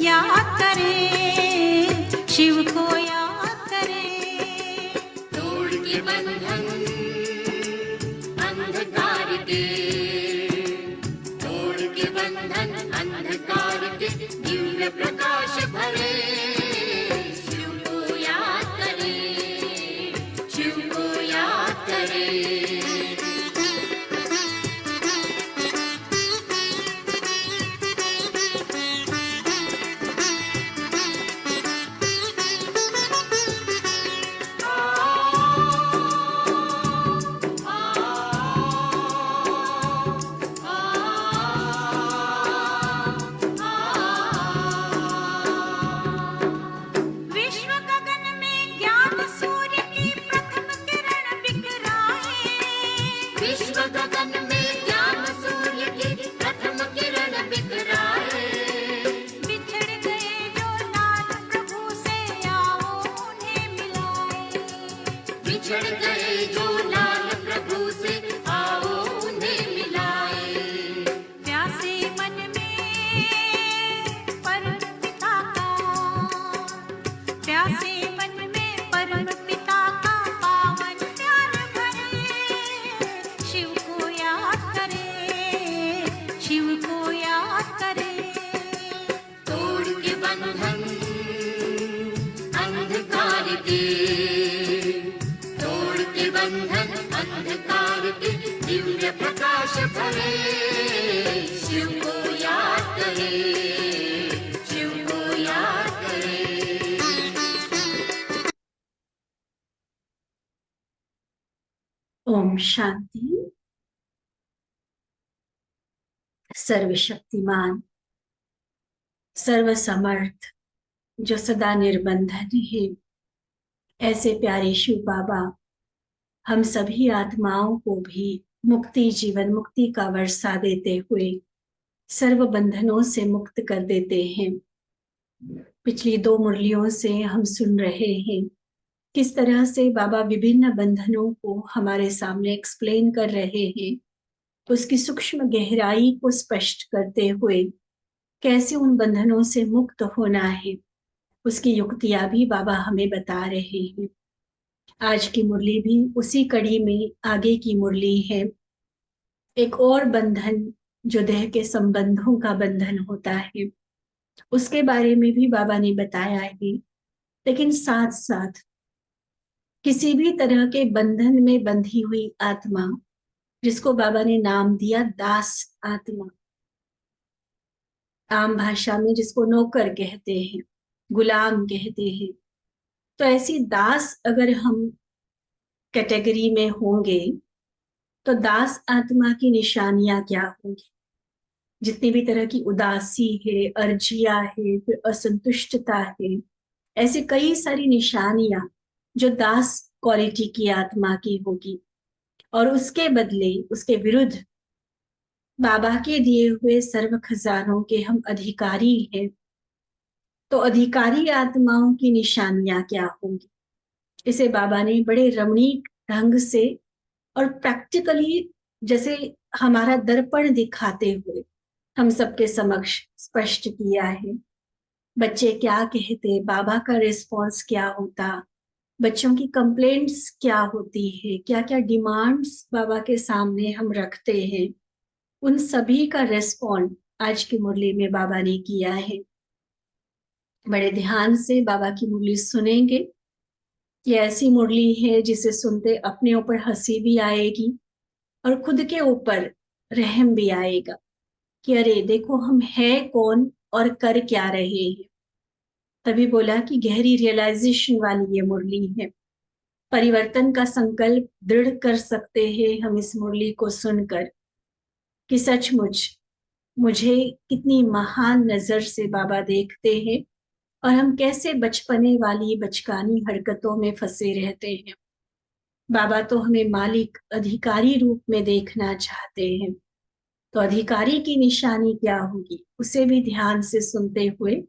याद करें, शिव को याद करें। तोड़ के बंधन अंधकार के, तोड़ के बंधन अंधकार के, दिव्य प्रकाश भरे। शिव को याद करें, शिव को याद करें। विश्व गगन में ज्ञान सूर्य की प्रथम किरण बिखराए। विश्व गगन में ज्ञान सूर्य की प्रथम किरण बिखराए। बिछड़ गए जो लाल प्रभु से, आओ उन्हें मिलाए। बिछड़ गए जो लाल प्रभु से, आओ उन्हें मिलाए। प्यासे मन में परम पिता का, प्यासे मन में परम पिता का पावन प्यार भरे। शिव को याद करें, शिव को याद करें। तोड़ के बंधन अंधकार के, तोड़ के बंधन अंधकार के, दिव्य प्रकाश भरे। शिव को याद करें, शिव को याद करें। ओम शांति। सर्वशक्तिमान, सर्वसमर्थ, जो सदा निर्बंधन है, ऐसे प्यारे शिव बाबा हम सभी आत्माओं को भी मुक्ति, जीवन मुक्ति का वर्षा देते हुए सर्व बंधनों से मुक्त कर देते हैं। पिछली 2 मुरलियों से हम सुन रहे हैं किस तरह से बाबा विभिन्न बंधनों को हमारे सामने एक्सप्लेन कर रहे हैं, उसकी सूक्ष्म गहराई को स्पष्ट करते हुए कैसे उन बंधनों से मुक्त होना है, उसकी युक्तियां भी बाबा हमें बता रहे हैं। आज की मुरली भी उसी कड़ी में आगे की मुरली है। एक और बंधन जो देह के संबंधों का बंधन होता है, उसके बारे में भी बाबा ने बताया है। लेकिन साथ साथ किसी भी तरह के बंधन में बंधी हुई आत्मा, जिसको बाबा ने नाम दिया दास आत्मा, आम भाषा में जिसको नौकर कहते हैं, गुलाम कहते हैं, तो ऐसी दास अगर हम कैटेगरी में होंगे तो दास आत्मा की निशानियां क्या होंगी। जितनी भी तरह की उदासी है, अर्जिया है, फिर असंतुष्टता है, ऐसे कई सारी निशानियां जो दास क्वालिटी की आत्मा की होगी। और उसके बदले, उसके विरुद्ध बाबा के दिए हुए सर्व खजानों के हम अधिकारी हैं, तो अधिकारी आत्माओं की निशानियां क्या होंगी। इसे बाबा ने बड़े रमणीक ढंग से और प्रैक्टिकली, जैसे हमारा दर्पण दिखाते हुए हम सबके समक्ष स्पष्ट किया है। बच्चे क्या कहते, बाबा का रिस्पॉन्स क्या होता, बच्चों की कंप्लेंट्स क्या होती है, क्या क्या डिमांड्स बाबा के सामने हम रखते हैं, उन सभी का रेस्पॉन्ड आज की मुरली में बाबा ने किया है। बड़े ध्यान से बाबा की मुरली सुनेंगे। ये ऐसी मुरली है जिसे सुनते अपने ऊपर हंसी भी आएगी और खुद के ऊपर रहम भी आएगा कि अरे देखो हम है कौन और कर क्या रहे हैं। तभी बोला कि गहरी रियलाइजेशन वाली ये मुरली है। परिवर्तन का संकल्प दृढ़ कर सकते हैं हम इस मुरली को सुनकर कि सचमुच मुझे कितनी महान नजर से बाबा देखते हैं और हम कैसे बचपने वाली बचकानी हरकतों में फंसे रहते हैं। बाबा तो हमें मालिक, अधिकारी रूप में देखना चाहते हैं। तो अधिकारी की निशानी क्या होगी, उसे भी ध्यान से सुनते हुए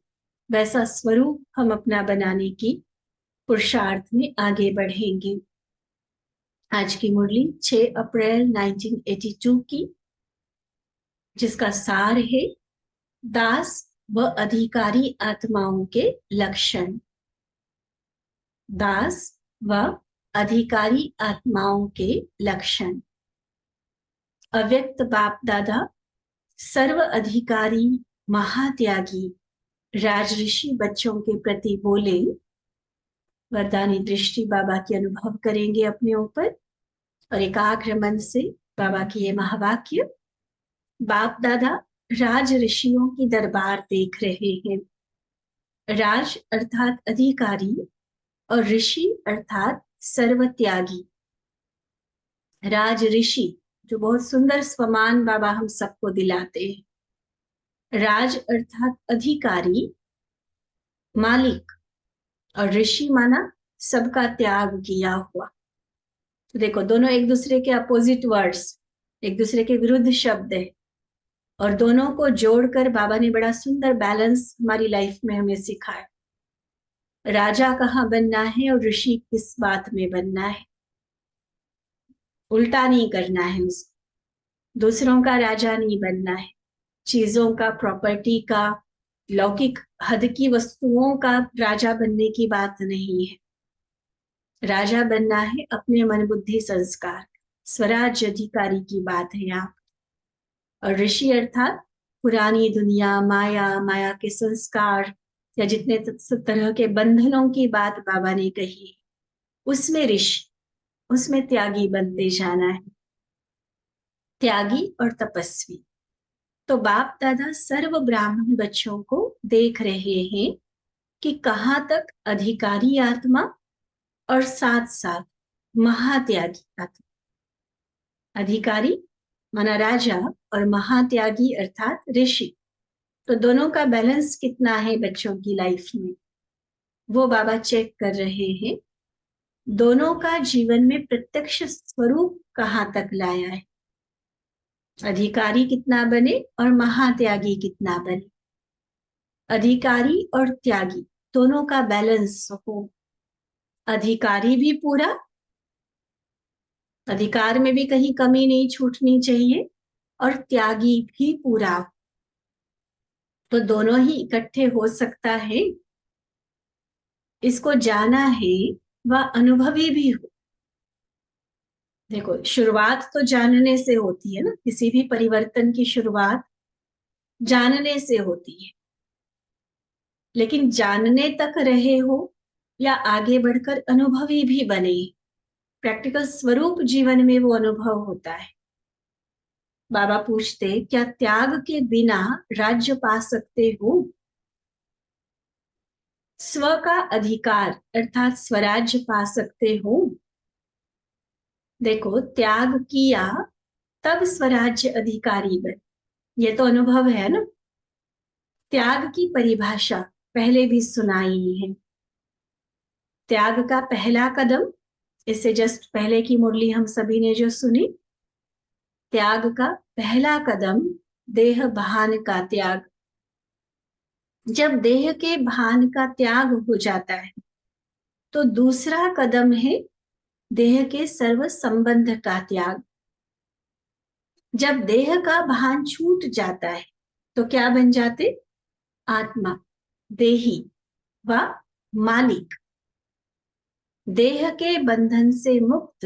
वैसा स्वरूप हम अपना बनाने की पुरुषार्थ में आगे बढ़ेंगे। आज की मुरली 6 अप्रैल 1982 की, जिसका सार है दास व अधिकारी आत्माओं के लक्षण। दास व अधिकारी आत्माओं के लक्षण। अव्यक्त बाप दादा सर्व अधिकारी महात्यागी राजऋषि बच्चों के प्रति बोले। वरदानी दृष्टि बाबा की अनुभव करेंगे अपने ऊपर और एकाग्र मन से बाबा की ये महावाक्य। बाप दादा राज ऋषियों की दरबार देख रहे हैं। राज अर्थात अधिकारी और ऋषि अर्थात सर्वत्यागी। राज ऋषि जो बहुत सुंदर स्वमान बाबा हम सबको दिलाते हैं। राज अर्थात अधिकारी, मालिक, और ऋषि माना सबका त्याग किया हुआ। तो देखो दोनों एक दूसरे के अपोजिट वर्ड्स, एक दूसरे के विरुद्ध शब्द है, और दोनों को जोड़कर बाबा ने बड़ा सुंदर बैलेंस हमारी लाइफ में हमें सिखाया। राजा कहाँ बनना है और ऋषि किस बात में बनना है, उल्टा नहीं करना है उसको। दूसरों का राजा नहीं बनना है, चीजों का, प्रॉपर्टी का, लौकिक हद की वस्तुओं का राजा बनने की बात नहीं है। राजा बनना है अपने मन बुद्धि संस्कार, स्वराज्य अधिकारी की बात है यहाँ। और ऋषि अर्थात पुरानी दुनिया, माया, माया के संस्कार या जितने तरह के बंधनों की बात बाबा ने कही, उसमें ऋषि, उसमें त्यागी बनते जाना है, त्यागी और तपस्वी। तो बाप दादा सर्व ब्राह्मण बच्चों को देख रहे हैं कि कहाँ तक अधिकारी आत्मा और साथ साथ महात्यागी आत्मा। अधिकारी माना राजा और महात्यागी अर्थात ऋषि। तो दोनों का बैलेंस कितना है बच्चों की लाइफ में, वो बाबा चेक कर रहे हैं। दोनों का जीवन में प्रत्यक्ष स्वरूप कहाँ तक लाया है, अधिकारी कितना बने और महात्यागी कितना बने। अधिकारी और त्यागी दोनों का बैलेंस हो, अधिकारी भी पूरा, अधिकार में भी कहीं कमी नहीं छूटनी चाहिए, और त्यागी भी पूरा। तो दोनों ही इकट्ठे हो सकता है, इसको जाना है व अनुभवी भी हो। देखो शुरुआत तो जानने से होती है ना, किसी भी परिवर्तन की शुरुआत जानने से होती है, लेकिन जानने तक रहे हो या आगे बढ़कर अनुभवी भी बने, प्रैक्टिकल स्वरूप जीवन में वो अनुभव होता है। बाबा पूछते क्या त्याग के बिना राज्य पा सकते हो? स्व का अधिकार अर्थात स्वराज्य पा सकते हो? देखो त्याग किया तब स्वराज्य अधिकारी बने, ये तो अनुभव है ना। त्याग की परिभाषा पहले भी सुनाई है। त्याग का पहला कदम, इससे जस्ट पहले की मुरली हम सभी ने जो सुनी, त्याग का पहला कदम देह भान का त्याग। जब देह के भान का त्याग हो जाता है तो दूसरा कदम है देह के सर्व संबंध का त्याग। जब देह का भान छूट जाता है तो क्या बन जाते? आत्मा, देही व मालिक। देह के बंधन से मुक्त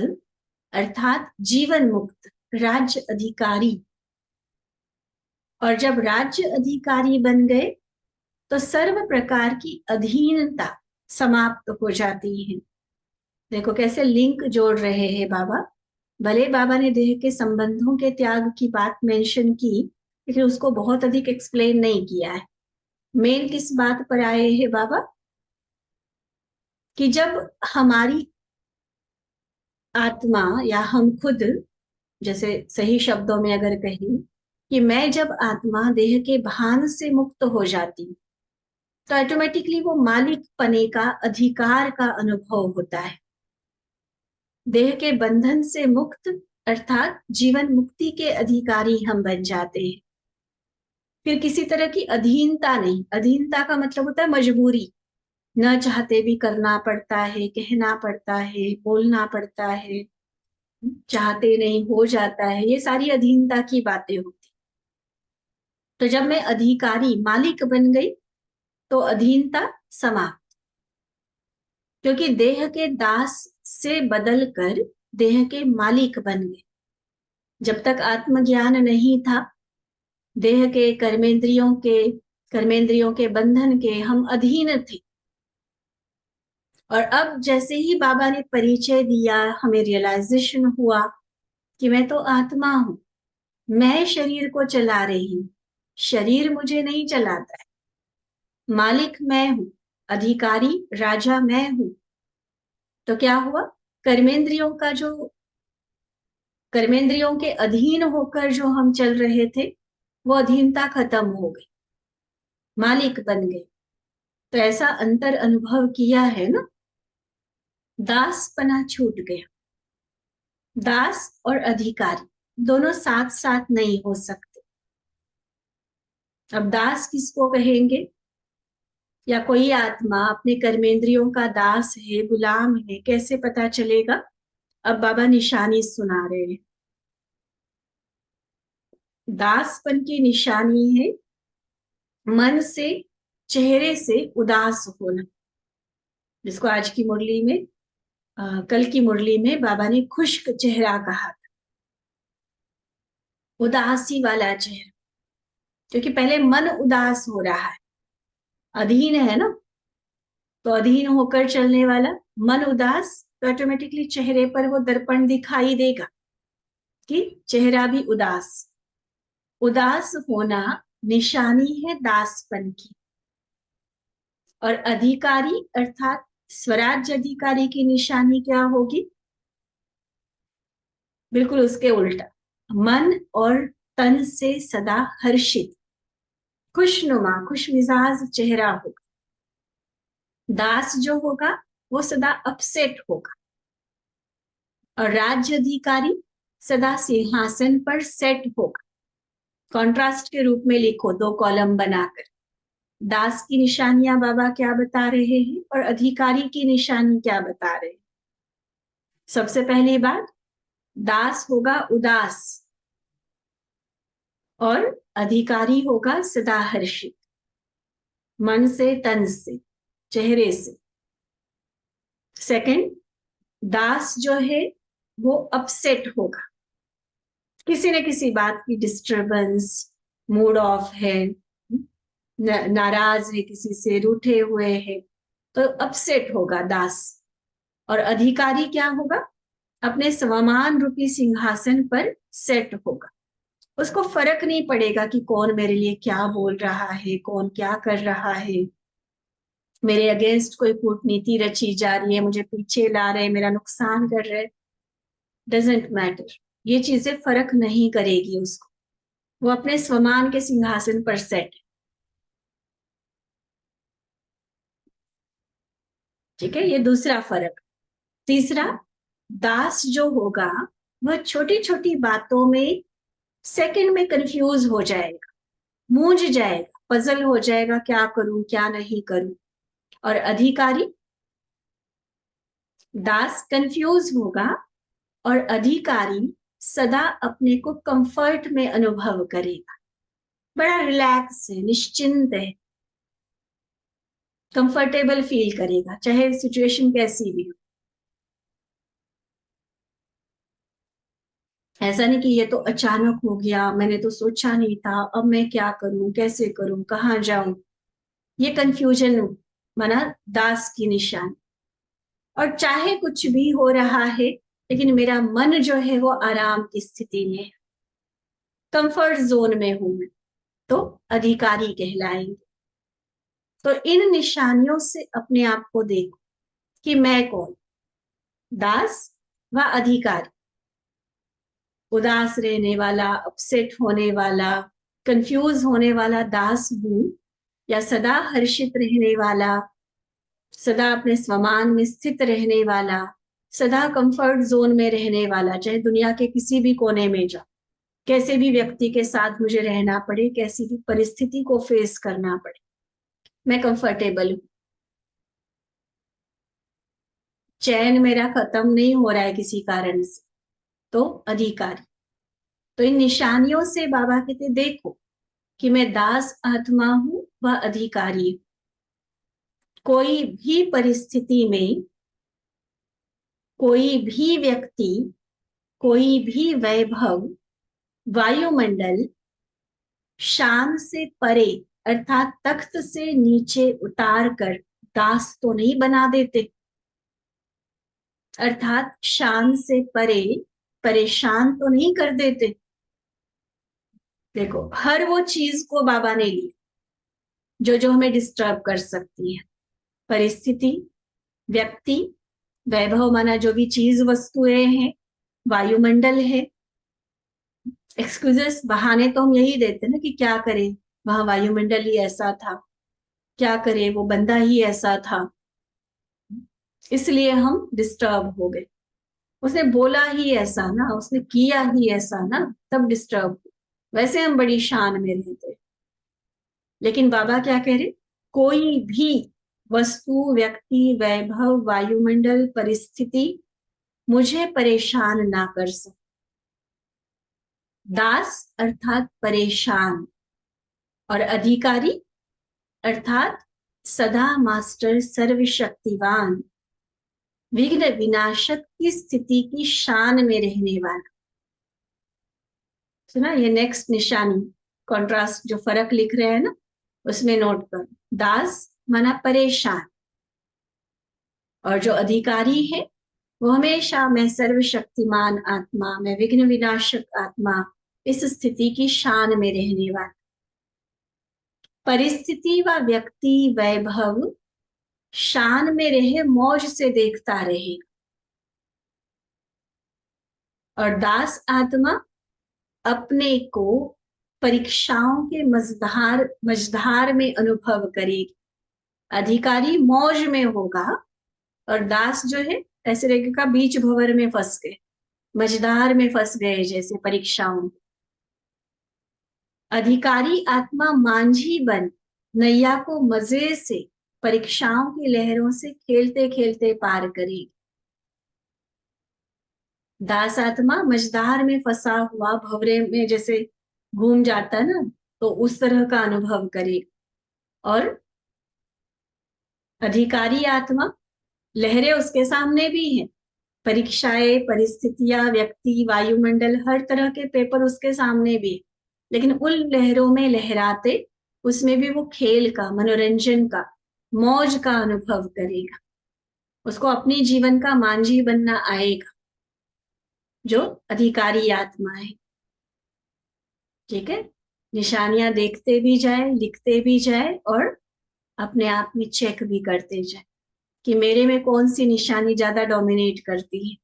अर्थात जीवन मुक्त राज्य अधिकारी। और जब राज्य अधिकारी बन गए तो सर्व प्रकार की अधीनता समाप्त हो जाती है। देखो कैसे लिंक जोड़ रहे हैं बाबा। भले बाबा ने देह के संबंधों के त्याग की बात मेंशन की, लेकिन उसको बहुत अधिक एक्सप्लेन नहीं किया है। मेन किस बात पर आए हैं बाबा कि जब हमारी आत्मा या हम खुद, जैसे सही शब्दों में अगर कहें कि मैं जब आत्मा देह के भान से मुक्त हो जाती तो ऑटोमेटिकली वो मालिक पने का, अधिकार का अनुभव होता है। देह के बंधन से मुक्त अर्थात जीवन मुक्ति के अधिकारी हम बन जाते हैं। फिर किसी तरह की अधीनता नहीं। अधीनता का मतलब होता है मजबूरी, न चाहते भी करना पड़ता है, कहना पड़ता है, बोलना पड़ता है, चाहते नहीं हो जाता है, ये सारी अधीनता की बातें होती। तो जब मैं अधिकारी मालिक बन गई तो अधीनता समाप्त, क्योंकि देह के दास से बदलकर देह के मालिक बन गए। जब तक आत्मज्ञान नहीं था, देह के कर्मेंद्रियों के बंधन के हम अधीन थे। और अब जैसे ही बाबा ने परिचय दिया, हमें रियलाइजेशन हुआ कि मैं तो आत्मा हूं, मैं शरीर को चला रही हूं, शरीर मुझे नहीं चलाता है, मालिक मैं हूं, अधिकारी राजा मैं हूं। तो क्या हुआ, कर्मेंद्रियों के अधीन होकर जो हम चल रहे थे, वो अधीनता खत्म हो गई, मालिक बन गए। तो ऐसा अंतर अनुभव किया है ना, दासपना छूट गया। दास और अधिकारी दोनों साथ साथ नहीं हो सकते। अब दास किसको कहेंगे, या कोई आत्मा अपने कर्मेंद्रियों का दास है, गुलाम है, कैसे पता चलेगा? अब बाबा निशानी सुना रहे हैं। दासपन की निशानी है मन से, चेहरे से उदास होना, जिसको आज की मुरली में कल की मुरली में बाबा ने खुश्क चेहरा कहा था, उदासी वाला चेहरा। क्योंकि पहले मन उदास हो रहा है, अधीन है ना, तो अधीन होकर चलने वाला मन उदास, तो ऑटोमेटिकली चेहरे पर वो दर्पण दिखाई देगा कि चेहरा भी उदास। उदास होना निशानी है दासपन की। और अधिकारी अर्थात स्वराज्य अधिकारी की निशानी क्या होगी? बिल्कुल उसके उल्टा, मन और तन से सदा हर्षित, खुशनुमा, खुश मिजाज चेहरा होगा। दास जो होगा वो सदा अपसेट होगा, और राज्य अधिकारी सदा सिंहासन पर सेट होगा। कॉन्ट्रास्ट के रूप में लिखो, 2 कॉलम बनाकर। दास की निशानियां बाबा क्या बता रहे हैं और अधिकारी की निशानी क्या बता रहे हैं। सबसे पहली बात, दास होगा उदास और अधिकारी होगा सदा हर्षित, मन से, तन से, चेहरे से। सेकंड, दास जो है वो अपसेट होगा, किसी न किसी बात की डिस्टरबेंस, मूड ऑफ है, नाराज है, किसी से रूठे हुए है, तो अपसेट होगा दास। और अधिकारी क्या होगा? अपने स्वमान रूपी सिंहासन पर सेट होगा। उसको फर्क नहीं पड़ेगा कि कौन मेरे लिए क्या बोल रहा है, कौन क्या कर रहा है, मेरे अगेंस्ट कोई कूटनीति रची जा रही है, मुझे पीछे ला रहे, मेरा नुकसान कर रहे, डजेंट मैटर। ये चीजें फर्क नहीं करेगी उसको, वो अपने स्वमान के सिंहासन पर सेट है। ठीक है, ये दूसरा फर्क। तीसरा, दास जो होगा वह छोटी छोटी बातों में सेकंड में कंफ्यूज हो जाएगा, मूंझ जाएगा, पजल हो जाएगा, क्या करूं क्या नहीं करूं। और अधिकारी, दास कंफ्यूज होगा और अधिकारी सदा अपने को कंफर्ट में अनुभव करेगा, बड़ा रिलैक्स है, निश्चिंत है, कंफर्टेबल फील करेगा, चाहे सिचुएशन कैसी भी हो। ऐसा नहीं कि ये तो अचानक हो गया, मैंने तो सोचा नहीं था, अब मैं क्या करूं, कैसे करूं, कहाँ जाऊं, ये कंफ्यूजन माना दास की निशान। और चाहे कुछ भी हो रहा है, लेकिन मेरा मन जो है वो आराम की स्थिति में है, कंफर्ट जोन में हूं मैं, तो अधिकारी कहलाएंगे। तो इन निशानियों से अपने आप को देखो कि मैं कौन, दास व अधिकारी। उदास रहने वाला, अपसेट होने वाला, कंफ्यूज होने वाला दास हूं, या सदा हर्षित रहने वाला, सदा अपने स्वमान में स्थित रहने वाला, सदा कंफर्ट जोन में रहने वाला, चाहे दुनिया के किसी भी कोने में जाओ, कैसे भी व्यक्ति के साथ मुझे रहना पड़े, कैसी भी परिस्थिति को फेस करना पड़े, मैं कंफर्टेबल हूं, चैन मेरा खत्म नहीं हो रहा है किसी कारण से, तो अधिकारी। तो इन निशानियों से बाबा कहते देखो कि मैं दास आत्मा हूं व अधिकारी हूं। कोई भी परिस्थिति में, कोई भी व्यक्ति, कोई भी वैभव, वायुमंडल शान से परे अर्थात तख्त से नीचे उतार कर दास तो नहीं बना देते, अर्थात शान से परे परेशान तो नहीं कर देते। देखो, हर वो चीज को बाबा ने ली जो जो हमें डिस्टर्ब कर सकती है। परिस्थिति, व्यक्ति, वैभव माना जो भी चीज वस्तुएं हैं, वायुमंडल है। एक्सक्यूजेस, बहाने तो हम यही देते ना कि क्या करें, वहां वायुमंडल ही ऐसा था, क्या करें वो बंदा ही ऐसा था, इसलिए हम डिस्टर्ब हो गए। उसने बोला ही ऐसा ना, उसने किया ही ऐसा ना, तब डिस्टर्ब हो। वैसे हम बड़ी शान में रहते। लेकिन बाबा क्या कह रहे, कोई भी वस्तु, व्यक्ति, वैभव, वायुमंडल, परिस्थिति मुझे परेशान ना कर सके। दास अर्थात परेशान, और अधिकारी अर्थात सदा मास्टर, सर्वशक्तिवान, विघ्न विनाशक की स्थिति की शान में रहने वाला। सुना, ये नेक्स्ट निशानी, कॉन्ट्रास्ट जो फर्क लिख रहे हैं ना, उसमें नोट कर। दास माना परेशान, और जो अधिकारी है वो हमेशा मैं सर्वशक्तिमान आत्मा, मैं विघ्न विनाशक आत्मा, इस स्थिति की शान में रहने वाला। परिस्थिति व व्यक्ति, वैभव शान में रहे, मौज से देखता रहे। और दास आत्मा अपने को परीक्षाओं के मझधार में अनुभव करेगी। अधिकारी मौज में होगा, और दास जो है ऐसे रहेगा बीच भंवर में फंस गए, मझधार में फंस गए जैसे परीक्षाओं। अधिकारी आत्मा मांझी बन नैया को मजे से परीक्षाओं की लहरों से खेलते खेलते पार करेगी। दास आत्मा मझधार में फंसा हुआ भंवरे में जैसे घूम जाता है ना, तो उस तरह का अनुभव करेगा। और अधिकारी आत्मा, लहरें उसके सामने भी हैं, परीक्षाएं, परिस्थितियां, व्यक्ति, वायुमंडल, हर तरह के पेपर उसके सामने भी, लेकिन उन लहरों में लहराते उसमें भी वो खेल का, मनोरंजन का, मौज का अनुभव करेगा। उसको अपनी जीवन का मांझी बनना आएगा, जो अधिकारी आत्मा है। ठीक है, निशानियां देखते भी जाए, लिखते भी जाए, और अपने आप में चेक भी करते जाए कि मेरे में कौन सी निशानी ज्यादा डोमिनेट करती है,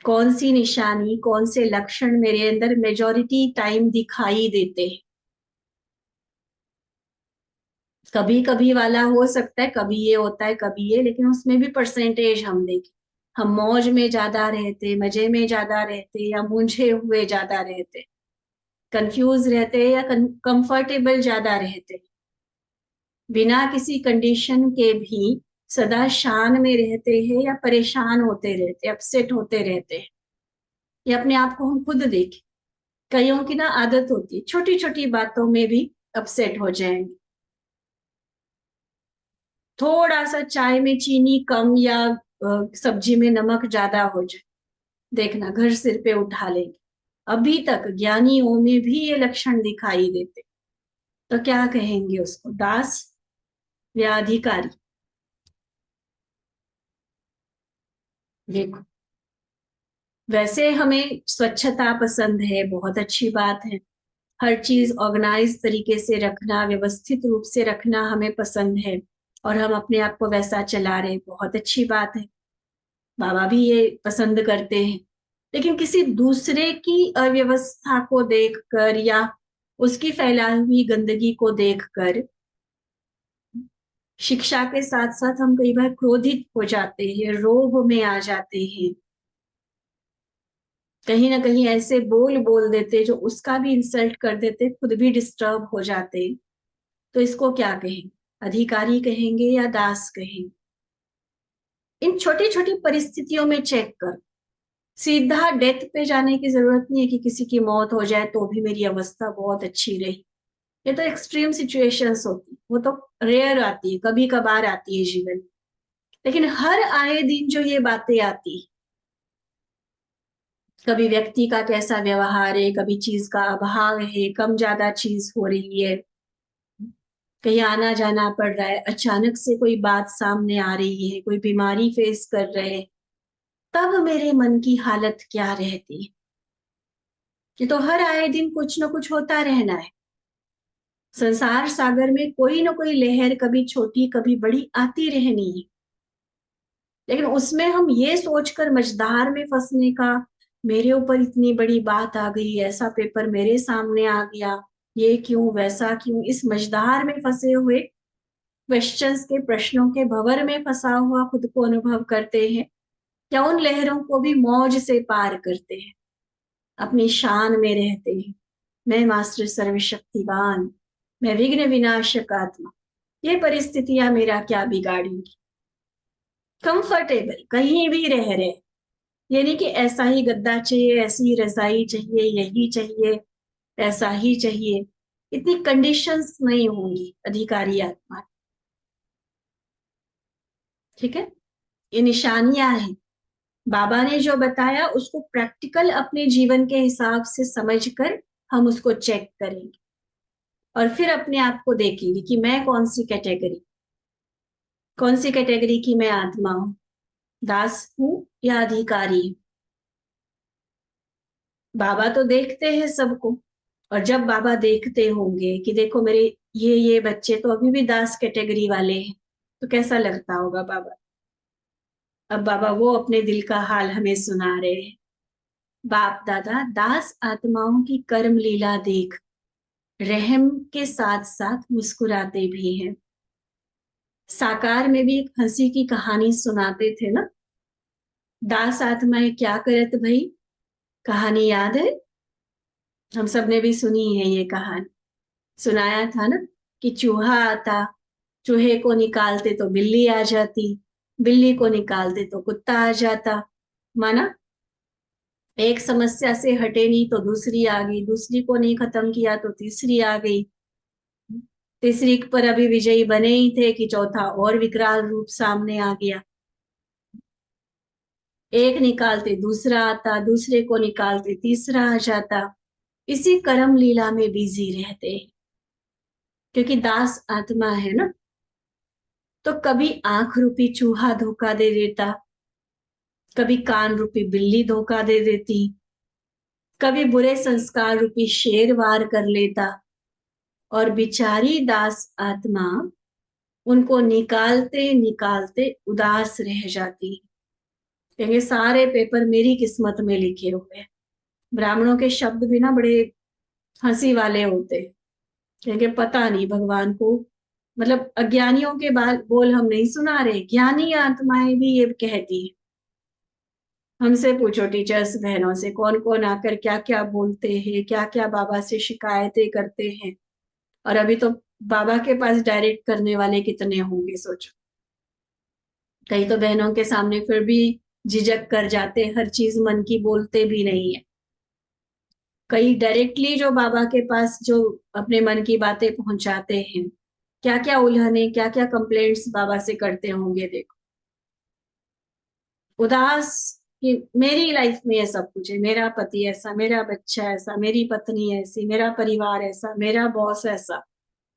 कौन सी निशानी, कौन से लक्षण मेरे अंदर मेजॉरिटी टाइम दिखाई देते हैं। कभी कभी वाला हो सकता है, कभी ये होता है, कभी ये, लेकिन उसमें भी परसेंटेज हम देखें। हम मौज में ज्यादा रहते, मजे में ज्यादा रहते, या मूंझे हुए ज्यादा रहते, कंफ्यूज रहते, या कंफर्टेबल ज्यादा रहते, बिना किसी कंडीशन के भी सदा शान में रहते हैं, या परेशान होते रहते, अपसेट होते रहते हैं। ये अपने आप को हम खुद देखें। कईयों की ना आदत होती है छोटी छोटी बातों में भी अपसेट हो जाएंगे। थोड़ा सा चाय में चीनी कम, या सब्जी में नमक ज्यादा हो जाए, देखना घर सिर पे उठा लेंगे। अभी तक ज्ञानियों में भी ये लक्षण दिखाई देते, तो क्या कहेंगे उसको, दास या अधिकारी? देखो, वैसे हमें स्वच्छता पसंद है, बहुत अच्छी बात है। हर चीज ऑर्गेनाइज तरीके से रखना, व्यवस्थित रूप से रखना हमें पसंद है, और हम अपने आप को वैसा चला रहे, बहुत अच्छी बात है। बाबा भी ये पसंद करते हैं। लेकिन किसी दूसरे की अव्यवस्था को देखकर, या उसकी फैलाई हुई गंदगी को देखकर, शिक्षा के साथ साथ हम कई बार क्रोधित हो जाते हैं, रोब में आ जाते हैं, कहीं ना कहीं ऐसे बोल बोल देते जो उसका भी इंसल्ट कर देते, खुद भी डिस्टर्ब हो जाते। तो इसको क्या कहेंगे, अधिकारी कहेंगे या दास कहेंगे? इन छोटी छोटी परिस्थितियों में चेक कर, सीधा डेथ पे जाने की जरूरत नहीं है कि किसी की मौत हो जाए तो भी मेरी अवस्था बहुत अच्छी रही। ये तो एक्सट्रीम सिचुएशंस होती है, वो तो रेयर आती है, कभी कभार आती है जीवन में। लेकिन हर आए दिन जो ये बातें आती, कभी व्यक्ति का कैसा व्यवहार है, कभी चीज का अभाव है, कम ज्यादा चीज हो रही है, कहीं आना जाना पड़ रहा है, अचानक से कोई बात सामने आ रही है, कोई बीमारी फेस कर रहे हैं, तब मेरे मन की हालत क्या रहती है। ये तो हर आए दिन कुछ न कुछ होता रहना है। संसार सागर में कोई ना कोई लहर, कभी छोटी कभी बड़ी, आती रहनी है। लेकिन उसमें हम ये सोचकर मझधार में फंसने का, मेरे ऊपर इतनी बड़ी बात आ गई, ऐसा पेपर मेरे सामने आ गया, ये क्यों वैसा क्यों, इस मझधार में फंसे हुए क्वेश्चंस के, प्रश्नों के भंवर में फंसा हुआ खुद को अनुभव करते हैं, या उन लहरों को भी मौज से पार करते हैं, अपनी शान में रहते हैं। मैं मास्टर सर्वशक्तिवान, मैं विघ्न विनाशक आत्मा, ये परिस्थितियां मेरा क्या बिगाड़ेंगी। कंफर्टेबल कहीं भी रह रहे, ये नहीं कि ऐसा ही गद्दा चाहिए, ऐसी ही रजाई चाहिए, यही चाहिए, ऐसा ही चाहिए, इतनी कंडीशंस नहीं होंगी अधिकारी आत्मा। ठीक है, ये निशानियां हैं। बाबा ने जो बताया उसको प्रैक्टिकल अपने जीवन के हिसाब से समझकर हम उसको चेक करेंगे, और फिर अपने आप को देखेंगे कि मैं कौन सी कैटेगरी की मैं आत्मा हूं, दास हूं या अधिकारी हूं। बाबा तो देखते हैं सबको, और जब बाबा देखते होंगे कि देखो मेरे ये बच्चे तो अभी भी दास कैटेगरी वाले हैं, तो कैसा लगता होगा बाबा। अब बाबा वो अपने दिल का हाल हमें सुना रहे हैं। बाप दादा दास आत्माओं की कर्म लीला देख रहम के साथ साथ मुस्कुराते भी हैं। साकार में भी एक हंसी की कहानी सुनाते थे ना, दास आत्माएं क्या करत भाई, कहानी याद है? हम सब ने भी सुनी है ये कहानी। सुनाया था ना कि चूहा आता, चूहे को निकालते तो बिल्ली आ जाती, बिल्ली को निकालते तो कुत्ता आ जाता। माना एक समस्या से हटे नहीं तो दूसरी आ गई, दूसरी को नहीं खत्म किया तो तीसरी आ गई, तीसरी पर अभी विजयी बने ही थे कि चौथा और विकराल रूप सामने आ गया। एक निकालते दूसरा आता, दूसरे को निकालते तीसरा आ जाता। इसी कर्म लीला में बिजी रहते हैं, क्योंकि दास आत्मा है ना। तो कभी आंख रूपी चूहा धोखा दे देता, कभी कान रूपी बिल्ली धोखा दे देती, कभी बुरे संस्कार रूपी शेर वार कर लेता, और बिचारी दास आत्मा उनको निकालते निकालते उदास रह जाती। कहेंगे सारे पेपर मेरी किस्मत में लिखे हुए हैं। ब्राह्मणों के शब्द भी ना बड़े हंसी वाले होते हैं। कहेंगे पता नहीं भगवान को, मतलब अज्ञानियों के बाल बोल हम नहीं सुना रहे, ज्ञानी आत्माएं भी ये कहती है। हमसे पूछो टीचर्स बहनों से, कौन कौन आकर क्या क्या बोलते हैं, क्या क्या बाबा से शिकायतें करते हैं। और अभी तो बाबा के पास डायरेक्ट करने वाले कितने होंगे सोचो। कई तो बहनों के सामने फिर भी झिझक कर जाते, हर चीज मन की बोलते भी नहीं है। कई डायरेक्टली जो बाबा के पास जो अपने मन की बातें पहुंचाते हैं, क्या क्या उल्हने, क्या क्या कंप्लेंट्स बाबा से करते होंगे। देखो उदास कि मेरी लाइफ में ये सब कुछ है, मेरा पति ऐसा, मेरा बच्चा ऐसा, मेरी पत्नी ऐसी, मेरा परिवार ऐसा, मेरा बॉस ऐसा,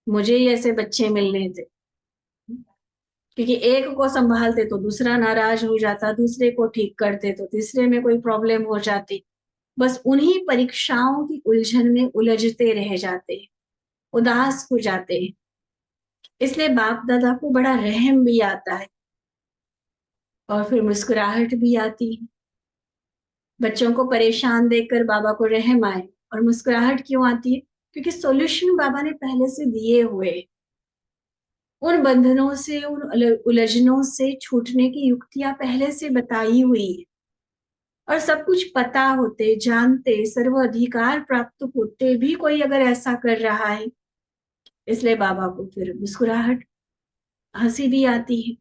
मुझे ही ऐसे बच्चे मिलने थे। क्योंकि एक को संभालते तो दूसरा नाराज हो जाता, दूसरे को ठीक करते तो तीसरे में कोई प्रॉब्लम हो जाती। बस उन्हीं परीक्षाओं की उलझन में उलझते रह जाते हैं, उदास हो जाते हैं। इसलिए बाप दादा को बड़ा रहम भी आता है, और फिर मुस्कुराहट भी आती है। बच्चों को परेशान देखकर बाबा को रहम आए, और मुस्कुराहट क्यों आती है? क्योंकि सॉल्यूशन बाबा ने पहले से दिए हुए, उन बंधनों से, उन उलझनों से छूटने की युक्तियां पहले से बताई हुई है। और सब कुछ पता होते, जानते, सर्व अधिकार प्राप्त होते भी कोई अगर ऐसा कर रहा है, इसलिए बाबा को फिर मुस्कुराहट, हंसी भी आती है।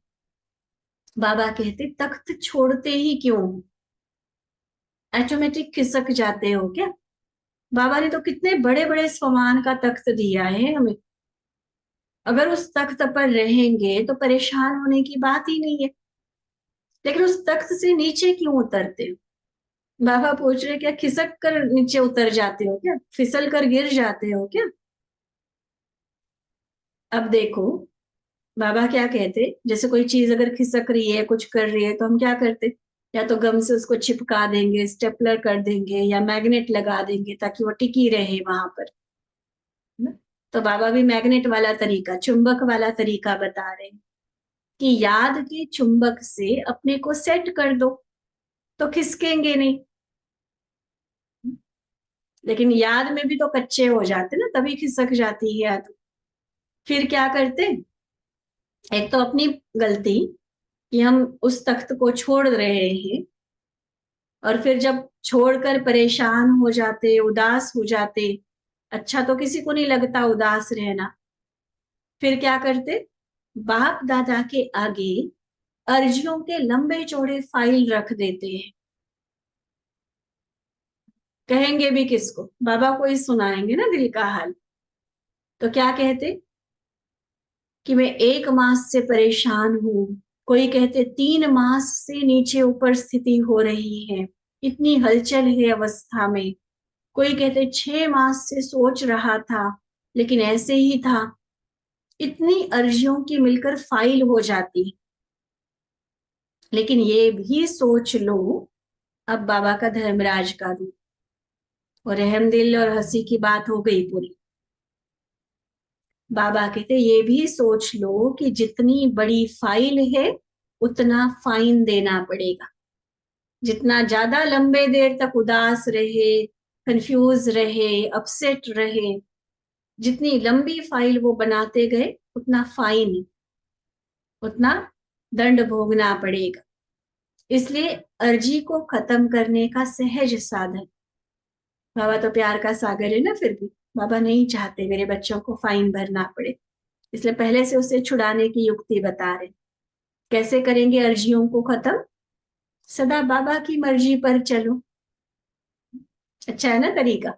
बाबा कहते तख्त छोड़ते ही क्यों हो? ऑटोमेटिक खिसक जाते हो क्या? बाबा ने तो कितने बड़े बड़े स्वमान का तख्त दिया है हमें। अगर उस तख्त पर रहेंगे तो परेशान होने की बात ही नहीं है, लेकिन उस तख्त से नीचे क्यों उतरते हो? बाबा पूछ रहे क्या खिसक कर नीचे उतर जाते हो क्या, फिसल कर गिर जाते हो क्या? अब देखो, बाबा क्या कहते, जैसे कोई चीज अगर खिसक रही है, कुछ कर रही है, तो हम क्या करते? या तो गम से उसको चिपका देंगे, स्टेपलर कर देंगे, या मैग्नेट लगा देंगे ताकि वो टिकी रहे वहां पर, है ना? तो बाबा भी मैग्नेट वाला तरीका, चुंबक वाला तरीका बता रहे हैं कि याद के चुंबक से अपने को सेट कर दो तो खिसकेंगे नहीं। लेकिन याद में भी तो कच्चे हो जाते ना, तभी खिसक जाती है याद। फिर क्या करते? एक तो अपनी गलती कि हम उस तख्त को छोड़ रहे हैं, और फिर जब छोड़कर परेशान हो जाते, उदास हो जाते, अच्छा तो किसी को नहीं लगता उदास रहना, फिर क्या करते? बाप दादा के आगे अर्जियों के लंबे चौड़े फाइल रख देते हैं। कहेंगे भी किसको? बाबा को ही सुनाएंगे ना दिल का हाल। तो क्या कहते कि मैं 1 मास से परेशान हूं, कोई कहते 3 मास से नीचे ऊपर स्थिति हो रही है, इतनी हलचल है अवस्था में। कोई कहते 6 मास से सोच रहा था लेकिन ऐसे ही था। इतनी अर्जियों की मिलकर फाइल हो जाती। लेकिन ये भी सोच लो, अब बाबा का धर्मराज का रूप और रहमदिल और हंसी की बात हो गई पूरी। बाबा कहते ये भी सोच लो कि जितनी बड़ी फाइल है उतना फाइन देना पड़ेगा। जितना ज्यादा लंबे देर तक उदास रहे, कंफ्यूज रहे, अपसेट रहे, जितनी लंबी फाइल वो बनाते गए उतना फाइन, उतना दंड भोगना पड़ेगा। इसलिए अर्जी को खत्म करने का सहज साधन, बाबा तो प्यार का सागर है ना, फिर भी बाबा नहीं चाहते मेरे बच्चों को फाइन भरना पड़े, इसलिए पहले से उसे छुड़ाने की युक्ति बता रहे। कैसे करेंगे अर्जियों को खत्म? सदा बाबा की मर्जी पर चलो। अच्छा है ना तरीका?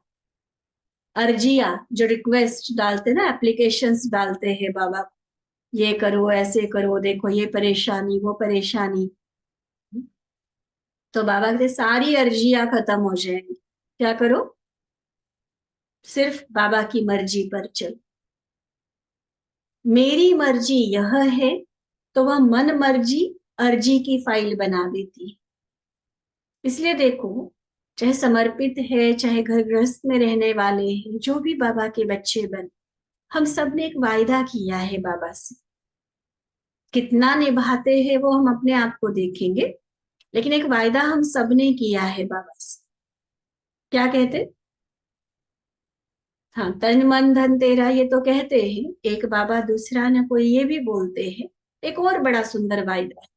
अर्जिया जो रिक्वेस्ट डालते ना, एप्लीकेशंस डालते हैं बाबा को, ये करो, ऐसे करो, देखो ये परेशानी, वो परेशानी, तो बाबा कहते सारी अर्जियां खत्म हो जाएंगी। क्या करो? सिर्फ बाबा की मर्जी पर चलो। मेरी मर्जी यह है, तो वह मन मर्जी अर्जी की फाइल बना देती है। इसलिए देखो, चाहे समर्पित है, चाहे घर गृहस्थ में रहने वाले हैं, जो भी बाबा के बच्चे बन, हम सब ने एक वायदा किया है बाबा से। कितना निभाते हैं वो हम अपने आप को देखेंगे, लेकिन एक वायदा हम सब ने किया है बाबा से। क्या कहते? हाँ, तन मन धन तेरा, ये तो कहते हैं एक बाबा, दूसरा न कोई ये भी बोलते हैं। एक और बड़ा सुंदर वायदा है,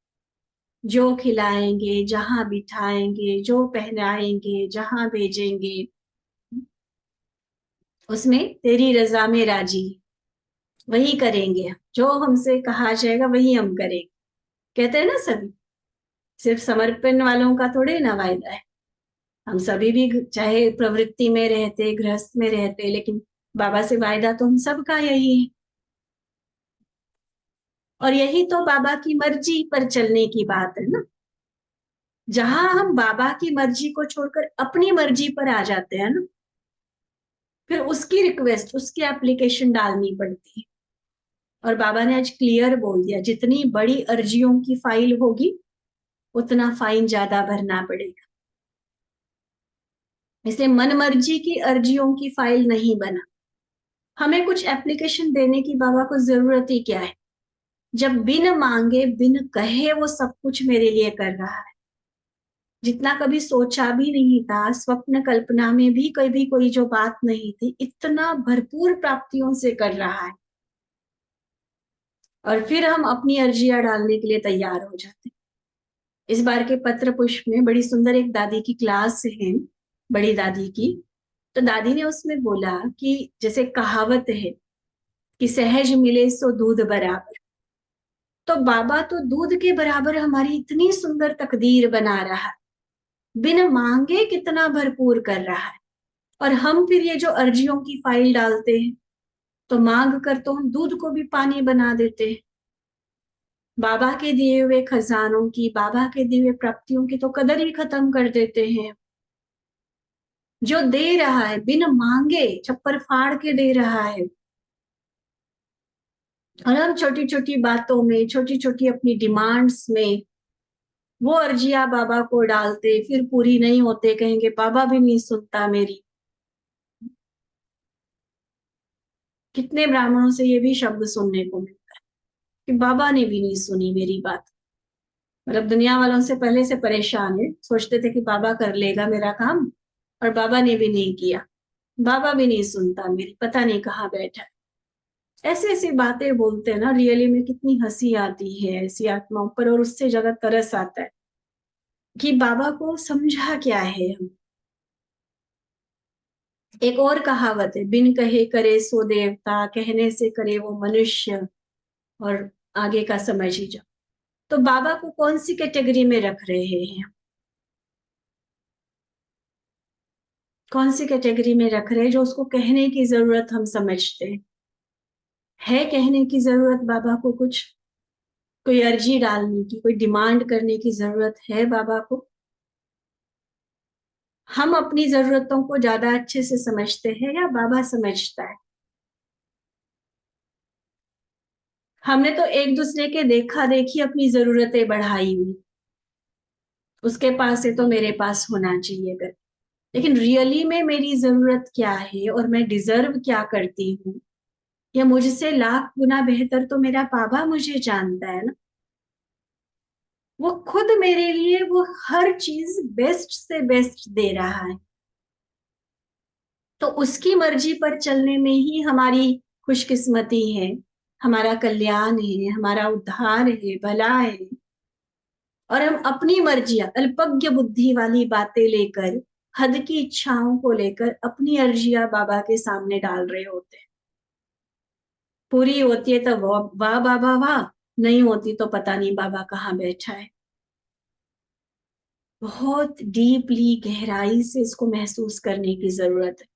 जो खिलाएंगे, जहां बिठाएंगे, जो पहनाएंगे, जहां भेजेंगे, उसमें तेरी रजा में राजी, वही करेंगे। जो हमसे कहा जाएगा वही हम करेंगे। कहते हैं ना सभी, सिर्फ समर्पण वालों का थोड़े ना वायदा है। हम सभी भी चाहे प्रवृत्ति में रहते, गृहस्थ में रहते, लेकिन बाबा से वायदा तो हम सबका यही है। और यही तो बाबा की मर्जी पर चलने की बात है ना। जहां हम बाबा की मर्जी को छोड़कर अपनी मर्जी पर आ जाते हैं ना, फिर उसकी रिक्वेस्ट, उसकी एप्लीकेशन डालनी पड़ती है। और बाबा ने आज क्लियर बोल दिया, जितनी बड़ी अर्जियों की फाइल होगी उतना फाइन ज्यादा भरना पड़ेगा। इसलिए मन मर्जी की अर्जियों की फाइल नहीं बना। हमें कुछ एप्लीकेशन देने की बाबा को जरूरत ही क्या है, जब बिन मांगे बिन कहे वो सब कुछ मेरे लिए कर रहा है। जितना कभी सोचा भी नहीं था, स्वप्न कल्पना में भी कभी कोई जो बात नहीं थी, इतना भरपूर प्राप्तियों से कर रहा है। और फिर हम अपनी अर्जियां डालने के लिए तैयार हो जाते। इस बार के पत्र पुष्प में बड़ी सुंदर एक दादी की क्लास है, बड़ी दादी की। तो दादी ने उसमें बोला कि जैसे कहावत है कि सहज मिले सो दूध बराबर, तो बाबा तो दूध के बराबर हमारी इतनी सुंदर तकदीर बना रहा है। बिन मांगे कितना भरपूर कर रहा है। और हम फिर ये जो अर्जियों की फाइल डालते हैं, तो मांग कर तो हम दूध को भी पानी बना देते हैं। बाबा के दिए हुए खजानों की, बाबा के दिए हुए प्राप्तियों की तो कदर ही खत्म कर देते हैं। जो दे रहा है बिन मांगे, छप्पर फाड़ के दे रहा है, और हम छोटी छोटी बातों में, छोटी छोटी अपनी डिमांड्स में वो अर्जिया बाबा को डालते, फिर पूरी नहीं होते, कहेंगे बाबा भी नहीं सुनता मेरी। कितने ब्राह्मणों से ये भी शब्द सुनने को मिलता है कि बाबा ने भी नहीं सुनी मेरी बात। मतलब दुनिया वालों से पहले से परेशान है, सोचते थे कि बाबा कर लेगा मेरा काम, और बाबा ने भी नहीं किया। बाबा भी नहीं सुनता मेरी, पता नहीं कहाँ बैठा है। ऐसी ऐसी बातें बोलते हैं ना, रियली में कितनी हंसी आती है ऐसी आत्माओं पर, और उससे ज्यादा तरस आता है कि बाबा को समझा क्या है हम। एक और कहावत है, बिन कहे करे सो देवता, कहने से करे वो मनुष्य। और आगे का समझ ही जाओ। तो बाबा को कौन सी कैटेगरी में रख रहे हैं, कौन सी कैटेगरी में रख रहे हैं? जो उसको कहने की जरूरत हम समझते हैं, है कहने की जरूरत बाबा को कुछ, कोई अर्जी डालने की, कोई डिमांड करने की जरूरत है बाबा को? हम अपनी जरूरतों को ज्यादा अच्छे से समझते हैं या बाबा समझता है? हमने तो एक दूसरे के देखा देखी अपनी जरूरतें बढ़ाई हुई, उसके पास है तो मेरे पास होना चाहिए कर। लेकिन रियली में मेरी जरूरत क्या है, और मैं डिजर्व क्या करती हूँ, या मुझसे लाख गुना बेहतर तो मेरा बाबा मुझे जानता है ना। वो खुद मेरे लिए वो हर चीज बेस्ट से बेस्ट दे रहा है। तो उसकी मर्जी पर चलने में ही हमारी खुशकिस्मती है, हमारा कल्याण है, हमारा उद्धार है, भला है। और हम अपनी मर्जियां, अल्पज्ञ बुद्धि वाली बातें लेकर, हद की इच्छाओं को लेकर अपनी अर्जियां बाबा के सामने डाल रहे होते हैं। पूरी होती है तो वाह वाह बाबा वाह, नहीं होती तो पता नहीं बाबा कहाँ बैठा है। बहुत डीपली, गहराई से इसको महसूस करने की जरूरत है।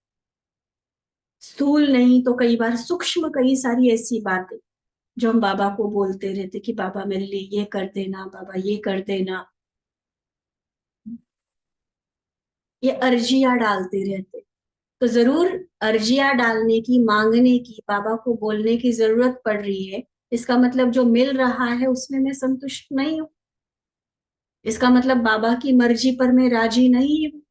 स्थूल नहीं तो कई बार सूक्ष्म, कई सारी ऐसी बातें जो हम बाबा को बोलते रहते कि बाबा मेरे लिए ये कर देना, बाबा ये कर देना, ये अर्जियां डालते रहते। तो जरूर अर्जियां डालने की, मांगने की, बाबा को बोलने की जरूरत पड़ रही है। इसका मतलब जो मिल रहा है उसमें मैं संतुष्ट नहीं हूँ, इसका मतलब बाबा की मर्जी पर मैं राजी नहीं हूँ।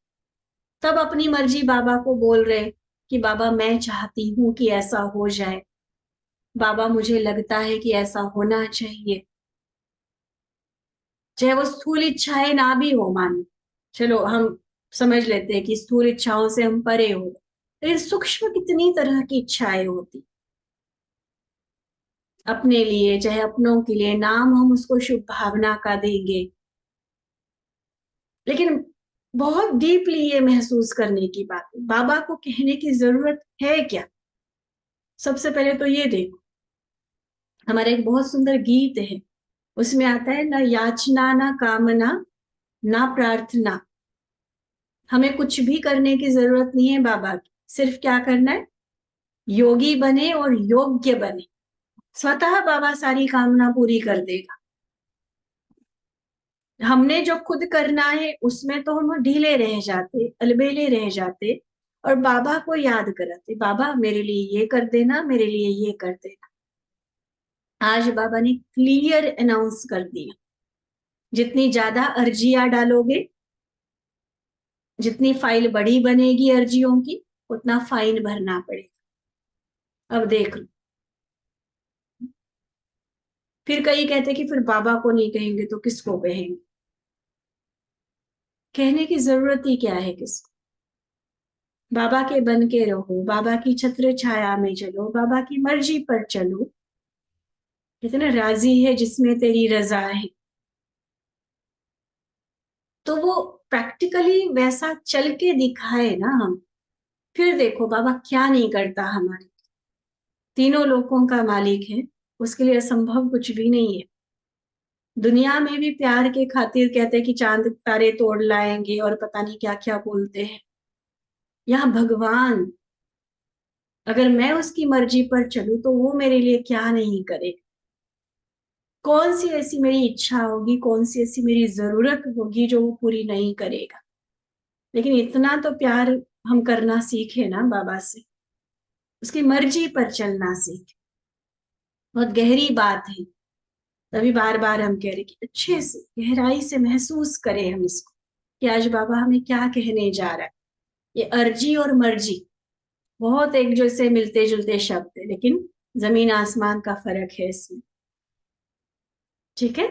तब अपनी मर्जी बाबा को बोल रहे कि बाबा मैं चाहती हूँ कि ऐसा हो जाए, बाबा मुझे लगता है कि ऐसा होना चाहिए। चाहे वो स्थूल इच्छाएं ना भी हो, मान चलो हम समझ लेते हैं कि स्थूल इच्छाओं से हम परे हो, लेकिन सूक्ष्म कितनी तरह की इच्छाएं होती अपने लिए, चाहे अपनों के लिए, नाम हम उसको शुभ भावना का देंगे। लेकिन बहुत डीपली ये महसूस करने की बात है, बाबा को कहने की जरूरत है क्या। सबसे पहले तो ये देखो, हमारा एक बहुत सुंदर गीत है, उसमें आता है ना याचना ना कामना ना प्रार्थना। हमें कुछ भी करने की जरूरत नहीं है बाबा की, सिर्फ क्या करना है, योगी बने और योग्य बने, स्वतः बाबा सारी कामना पूरी कर देगा। हमने जो खुद करना है उसमें तो हम ढीले रह जाते, अलबेले रह जाते, और बाबा को याद कराते, बाबा मेरे लिए ये कर देना, मेरे लिए ये कर देना। आज बाबा ने क्लियर अनाउंस कर दिया, जितनी ज्यादा अर्जियां डालोगे, जितनी फाइल बड़ी बनेगी अर्जियों की, उतना फाइन भरना पड़ेगा। अब देख लो। फिर कई कहते कि फिर बाबा को नहीं कहेंगे तो किसको कहेंगे? कहने की जरूरत ही क्या है किसको? बाबा के बन के रहो, बाबा की छत्र छाया में चलो, बाबा की मर्जी पर चलो। कहते ना, राजी है जिसमें तेरी रजा है। तो वो प्रैक्टिकली वैसा चल के दिखाए ना हम, फिर देखो बाबा क्या नहीं करता हमारे। तीनों लोकों का मालिक है, उसके लिए असंभव कुछ भी नहीं है। दुनिया में भी प्यार के खातिर कहते हैं कि चांद तारे तोड़ लाएंगे और पता नहीं क्या क्या बोलते हैं। यहाँ भगवान, अगर मैं उसकी मर्जी पर चलूं तो वो मेरे लिए क्या नहीं करेगा। कौन सी ऐसी मेरी इच्छा होगी, कौन सी ऐसी मेरी जरूरत होगी जो वो पूरी नहीं करेगा। लेकिन इतना तो प्यार हम करना सीखे ना बाबा से, उसकी मर्जी पर चलना सीखे। बहुत गहरी बात है। तभी बार बार हम कह रहे कि अच्छे से गहराई से महसूस करें हम इसको, कि आज बाबा हमें क्या कहने जा रहा है। ये अर्जी और मर्जी बहुत एक जैसे मिलते जुलते शब्द है, लेकिन जमीन आसमान का फर्क है इसमें। ठीक है,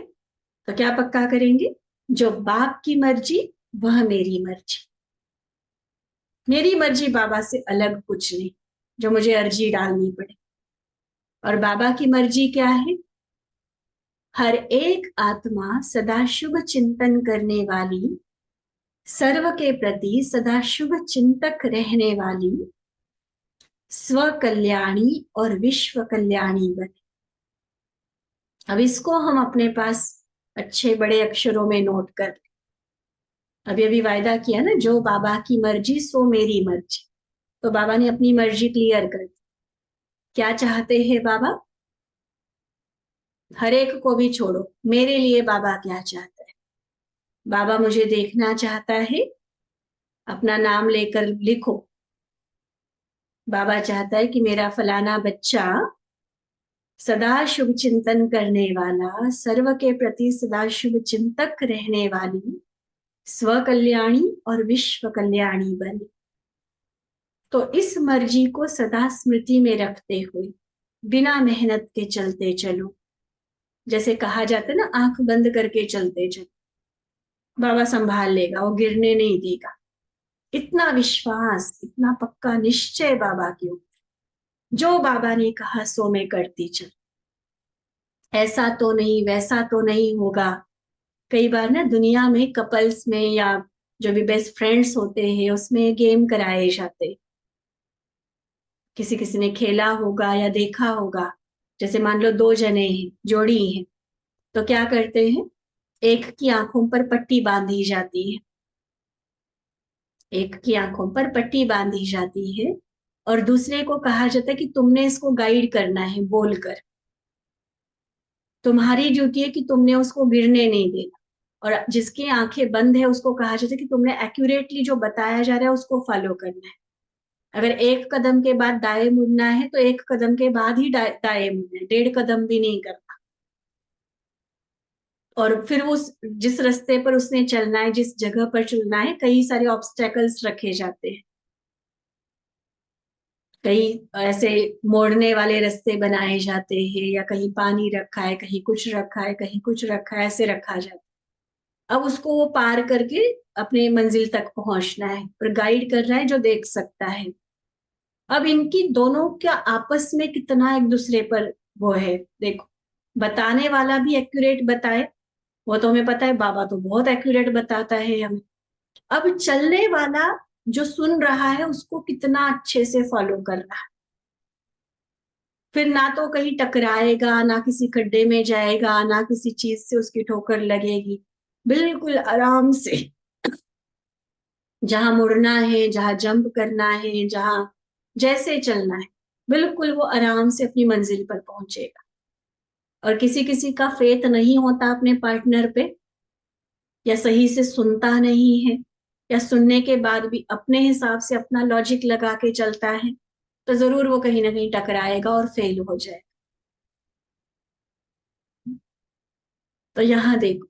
तो क्या पक्का करेंगे? जो बाप की मर्जी वह मेरी मर्जी। मेरी मर्जी बाबा से अलग कुछ नहीं जो मुझे अर्जी डालनी पड़े। और बाबा की मर्जी क्या है? हर एक आत्मा सदा शुभ चिंतन करने वाली, सर्व के प्रति सदा शुभ चिंतक रहने वाली, स्व कल्याणी और विश्व कल्याणी बने। अब इसको हम अपने पास अच्छे बड़े अक्षरों में नोट कर। अभी अभी वायदा किया ना, जो बाबा की मर्जी सो मेरी मर्जी। तो बाबा ने अपनी मर्जी क्लियर कर दी। क्या चाहते हैं बाबा? हर एक को भी छोड़ो, मेरे लिए बाबा क्या चाहता है? बाबा मुझे देखना चाहता है, अपना नाम लेकर लिखो। बाबा चाहता है कि मेरा फलाना बच्चा सदा शुभ चिंतन करने वाला, सर्व के प्रति सदा शुभ चिंतक रहने वाली, स्व कल्याणी और विश्व कल्याणी बने। तो इस मर्जी को सदा स्मृति में रखते हुए बिना मेहनत के चलते चलो। जैसे कहा जाता है ना, आंख बंद करके चलते चलो, बाबा संभाल लेगा, वो गिरने नहीं देगा। इतना विश्वास, इतना पक्का निश्चय बाबा के ऊपर। जो बाबा ने कहा सो मैं करती चल। ऐसा तो नहीं, वैसा तो नहीं होगा। कई बार ना दुनिया में कपल्स में या जो भी बेस्ट फ्रेंड्स होते हैं उसमें गेम कराए जाते। किसी किसी ने खेला होगा या देखा होगा। जैसे मान लो दो जने हैं, जोड़ी हैं, तो क्या करते हैं? एक की आंखों पर पट्टी बांधी जाती है, एक की आंखों पर पट्टी बांधी जाती है, और दूसरे को कहा जाता है कि तुमने इसको गाइड करना है बोलकर। तुम्हारी ड्यूटी है कि तुमने उसको गिरने नहीं देना। और जिसकी आंखें बंद है उसको कहा जाता है कि तुमने एक्यूरेटली जो बताया जा रहा है उसको फॉलो करना है। अगर एक कदम के बाद दाएं मुड़ना है तो एक कदम के बाद ही दाएं मुड़ना है, डेढ़ कदम भी नहीं करना। और फिर उस जिस रास्ते पर उसने चलना है, जिस जगह पर चलना है, कई सारे ऑब्स्टेकल्स रखे जाते हैं। कई ऐसे मोड़ने वाले रास्ते बनाए जाते हैं, या कहीं पानी रखा है, कहीं कुछ रखा है, कहीं कुछ रखा है, ऐसे रखा जाता है। अब उसको वो पार करके अपने मंजिल तक पहुंचना है, और गाइड कर रहा है जो देख सकता है। अब इनकी दोनों क्या आपस में कितना एक दूसरे पर वो है, देखो। बताने वाला भी एक्यूरेट बताए, वो तो हमें पता है, बाबा तो बहुत एक्यूरेट बताता है हमें। अब चलने वाला जो सुन रहा है उसको कितना अच्छे से फॉलो कर रहा है। फिर ना तो कहीं टकराएगा, ना किसी खड्डे में जाएगा, ना किसी चीज से उसकी ठोकर लगेगी। बिल्कुल आराम से जहां मुड़ना है, जहां जंप करना है, जहां जैसे चलना है, बिल्कुल वो आराम से अपनी मंजिल पर पहुंचेगा। और किसी किसी का फेथ नहीं होता अपने पार्टनर पे, या सही से सुनता नहीं है, या सुनने के बाद भी अपने हिसाब से अपना लॉजिक लगा के चलता है, तो जरूर वो कहीं ना कहीं टकराएगा और फेल हो जाएगा। तो यहाँ देखो,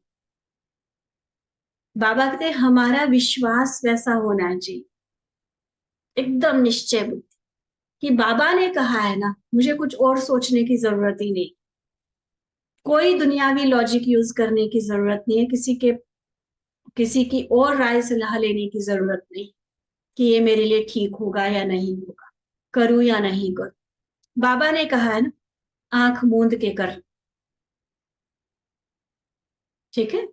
बाबा कहते हैं हमारा विश्वास वैसा होना चाहिए, एकदम निश्चय बुद्धि, कि बाबा ने कहा है ना, मुझे कुछ और सोचने की जरूरत ही नहीं। कोई दुनियावी लॉजिक यूज करने की जरूरत नहीं है, किसी की और राय सलाह लेने की जरूरत नहीं, कि ये मेरे लिए ठीक होगा या नहीं होगा, करूं या नहीं करूं। बाबा ने कहा है ना, आंख मूंद के कर। ठीक है,